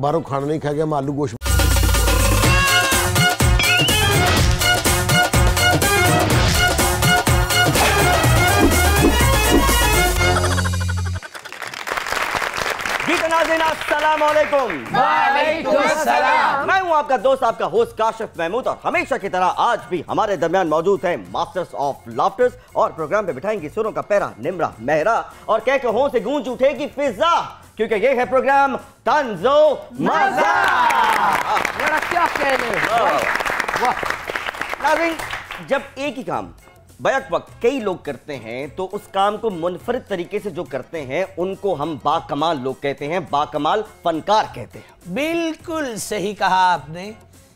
बाहरों खाना नहीं खा गया, मैं आलू गोश्त मैं हूं आपका दोस्त, आपका होस्ट काशिफ महमूद, और हमेशा की तरह आज भी हमारे दरमियान मौजूद है मास्टर्स ऑफ लाफ्टर्स, और प्रोग्राम पे बिठाएंगी सुरों का पैरा निम्रा मेहरा, और कह के हों से गूंज उठेगी फिजा, क्योंकि ये है प्रोग्राम तंजो मजा। क्या कहने। नाज़रीन, जब एक ही काम बैक वक्त कई लोग करते हैं तो उस काम को मुनफरिद तरीके से जो करते हैं उनको हम बाकमाल लोग कहते हैं, बाकमाल फनकार कहते हैं। बिल्कुल सही कहा आपने,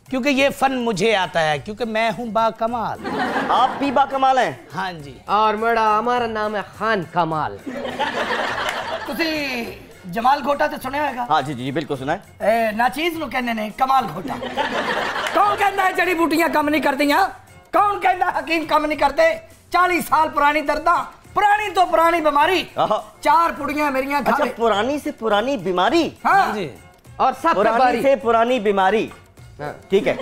क्योंकि ये फन मुझे आता है, क्योंकि मैं हूं बाकमाल। आप भी बाकमाल हैं? हाँ जी। और मेरा हमारा नाम है खान कमाल। तुसी जमाल घोटा तो सुने होगा? हाँ जी जी बिल्कुल सुना है। नाचीज नु कहने ने कमाल घोटा। कौन कहता है जड़ी बूटियां काम नहीं करदियां? कौन कहता हकीम काम नहीं करते? 40 साल पुरानी दर्दा, पुरानी तो पुरानी बीमारी, 4 पुड़ियां मेरियां खा। अच्छा, पुरानी से पुरानी बीमारी। हाँ जी। और सब पुरानी से पुरानी बीमारी, ठीक है।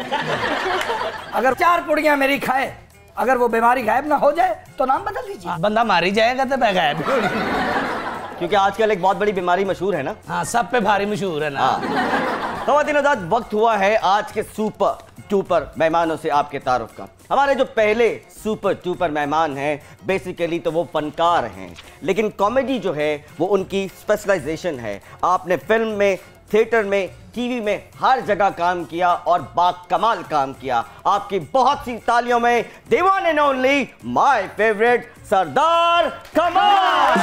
अगर 4 पुड़ियां मेरी खाए, अगर वो बीमारी गायब ना हो जाए तो नाम बदल दीजिए। बंदा मारी जाएगा तो मैं गायब, क्योंकि आजकल एक बहुत बड़ी बीमारी मशहूर है ना। हाँ, सब पे भारी मशहूर है ना। ख़वातीन हज़रात, वक्त हुआ है आज के सुपर टूपर मेहमानों से आपके तारुफ का। हमारे जो पहले सुपर टूपर मेहमान हैं बेसिकली तो वो फनकार हैं, लेकिन कॉमेडी जो है वो उनकी स्पेशलाइजेशन है। आपने फिल्म में, थिएटर में, टीवी में हर जगह काम किया और बाकमाल काम किया। आपकी बहुत सी तालियों में the one and only my favourite Sardar Kamal.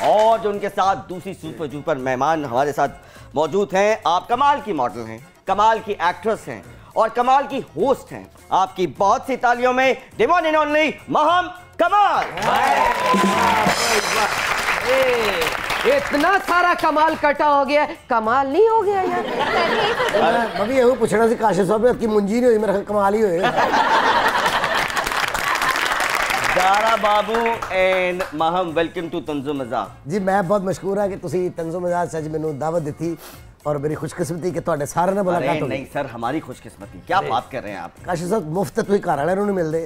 और जो उनके साथ दूसरी सुपर डुपर मेहमान हमारे साथ मौजूद हैं, आप कमाल की मॉडल हैं, कमाल की एक्ट्रेस हैं और कमाल की होस्ट हैं। आपकी बहुत सी तालियों में the one and only Maham Kamal. इतना सारा कमाल कटा हो गया, कमाल नहीं हो गया यार? मैं भी यही पूछना सी काशिफ साहब की मुंजी नहीं हुई, मेरा कमाल ही होएगा। दारा बाबू एंड महम, वेलकम टू तंजो मजा। जी मैं बहुत मशहूर है कि तुसी तंजो मजा सच मैनू दावत दी और मेरी खुशकिस्मती कि तुहाडे सारे ने मुलाकात हो गई। नहीं सर, हमारी खुशकिस्मती, क्या बात कर रहे हैं आप? काशिफ साहब मुफ्त तुसी घर वाले नहीं मिलते।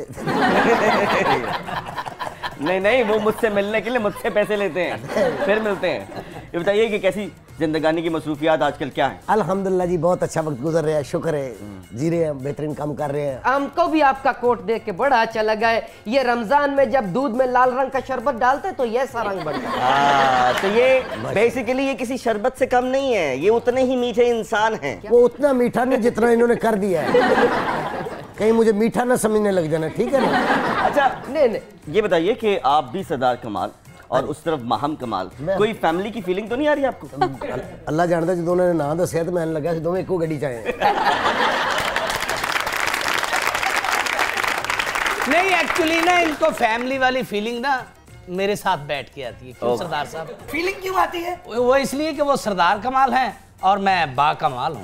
नहीं, वो मुझसे मिलने के लिए मुझसे पैसे लेते हैं, फिर मिलते हैं। ये बताइए कि कैसी जिंदगानी की मसरूफियात आजकल क्या है? अल्हम्दुलिल्लाह जी, बहुत अच्छा वक्त गुजर रहा है, शुक्र है, जी रहे हैं, बेहतरीन काम कर रहे हैं। हमको भी आपका कोट देख के बड़ा अच्छा लगा है। ये रमजान में जब दूध में लाल रंग का शरबत डालते तो ये सा रंग बनता है। तो ये बेसिकली ये किसी शरबत से कम नहीं है, ये उतने ही मीठे इंसान हैं। वो उतना मीठा नहीं जितना इन्होंने कर दिया है। कहीं मुझे मीठा ना समझने लग जाना, ठीक है ना? अच्छा नहीं, ये बताइए कि आप भी सरदार कमाल और उस तरफ महम कमाल, कोई फैमिली की फीलिंग तो नहीं आ रही आपको? अल्लाह जानता जो उन्होंने नाम दसिया तो मैंने लगा दोनों एको गड्डी चाहे। नहीं, एक्चुअली ना इनको फैमिली वाली फीलिंग ना मेरे साथ बैठ के आती है। क्यों सरदार साहब? फीलिंग क्यों आती है? वो इसलिए कि वो सरदार कमाल हैं और मैं बाकमाल हूँ।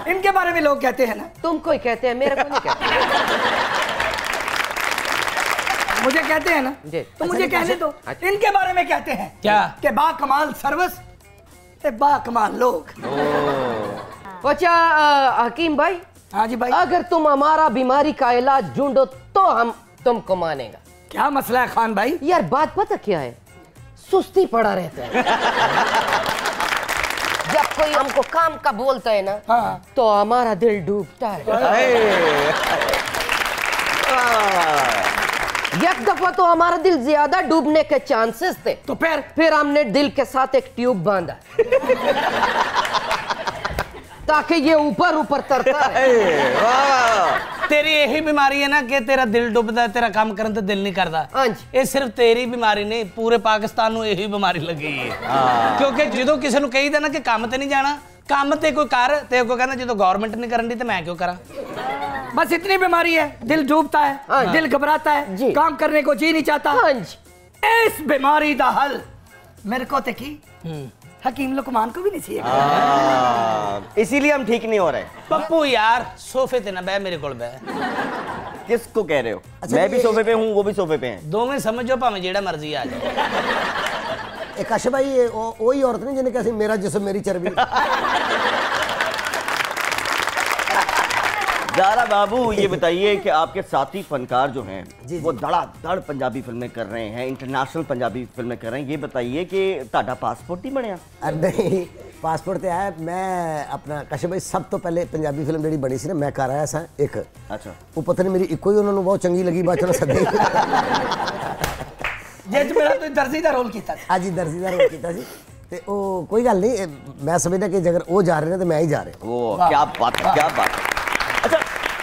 इनके बारे में लोग कहते हैं ना। तुमको ही कहते हैं, मेरे को नहीं कहते। मुझे कहते हैं ना जी। तो मुझे कहने दो। इनके बारे में कहते हैं क्या? कि बाकमाल सर्वस, बाकमाल लोग। अच्छा हकीम भाई। हाँ जी भाई। अगर तुम हमारा बीमारी का इलाज ढूंढो तो हम तुमको मानेगा। क्या मसला है खान भाई? यार बात पता क्या है, सुस्ती पड़ा रहता है। जब कोई हमको काम का बोलता है ना, हाँ। तो हमारा दिल डूबता है। एक दफा तो हमारा दिल ज्यादा डूबने के चांसेस थे, तो फिर हमने दिल के साथ एक ट्यूब बांधा ताकि ये ऊपर ऊपर तरता रहे। तेरी यही बीमारी है ना कि तेरा दिल डुबदा है, तेरा काम करने तो दिल नहीं करता। हाँ जी। ये सिर्फ तेरी बीमारी नहीं, पूरे पाकिस्तान में यही बीमारी लगी है। क्योंकि जो किसी को कही ना कि काम ते नहीं जाना, काम ते कोई कर, ते को कहना जो गवर्नमेंट नहीं करन दी तो मैं क्यों करा। बस इतनी बीमारी है, दिल डूबता है, दिल घबराता है, काम करने को जी नहीं चाहता। हाँ जी। इस बीमारी का हल मेरे को ते की हकीम लुकमान को भी नहीं चाहिए। इसीलिए हम ठीक नहीं हो रहे। पप्पू यार सोफे ते ना बह, मेरे कोल बह। किसको कह रहे हो? मैं भी सोफे पे हूँ, वो भी सोफे पे हैं। दो में समझो भावें जेड़ा मर्जी आ जाए। एक आशा भाई वही औरत नहीं जिन्हें कैसे मेरा जिस्म मेरी चर्बी। ज़ारा बाबू, ये बताइए कि आपके साथी फनकार जो हैं जी। वो धड़ाधड़ पंजाबी फिल्में कर रहे हैं, इंटरनेशनल पंजाबी फिल्में कर रहे हैं। ये बताइए कि ਤੁਹਾਡਾ पासपोर्ट नहीं बनया? नहीं पासपोर्ट तो है। मैं अपना कश्यप भाई सब तो पहले पंजाबी फिल्म जी बनी सी ना मैं कर आया सा एक। अच्छा। वो पता नहीं मेरी इको ही उन्होंने बहुत चंगी लगी बाद चो सदे जिस मेरा तो दर्जी का रोल किया। हाँ जी दर्जी का रोल किया सी ते ओ कोई गल नहीं, मैं समझदा कि अगर वो जा रहे हैं तो मैं ही जा रहा। ओ क्या बात है, क्या बात है। अच्छा,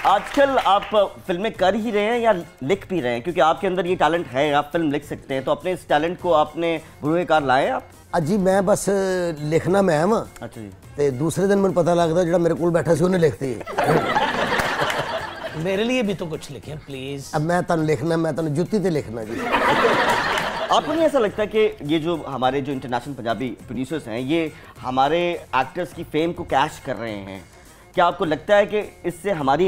आजकल आप फिल्में कर ही रहे हैं या लिख भी रहे हैं? क्योंकि आपके अंदर ये टैलेंट है, आप फिल्म लिख सकते हैं, तो अपने इस टैलेंट को आपने बुरूकार लाए आप? जी मैं बस लिखना मैं वा। अच्छा जी। ते दूसरे दिन मैं पता लगता जो मेरे को बैठा सी उन्हें लिखती मेरे लिए भी तो कुछ लिखे प्लीज। अब मैं तुम लिखना, मैं तुम जुत्ती ते लिखना जी। आपको नहीं ऐसा लगता कि ये जो हमारे जो इंटरनेशनल पंजाबी प्रोड्यूसर्स हैं ये हमारे एक्टर्स की फेम को कैश कर रहे हैं? क्या आपको लगता है कि इससे हमारी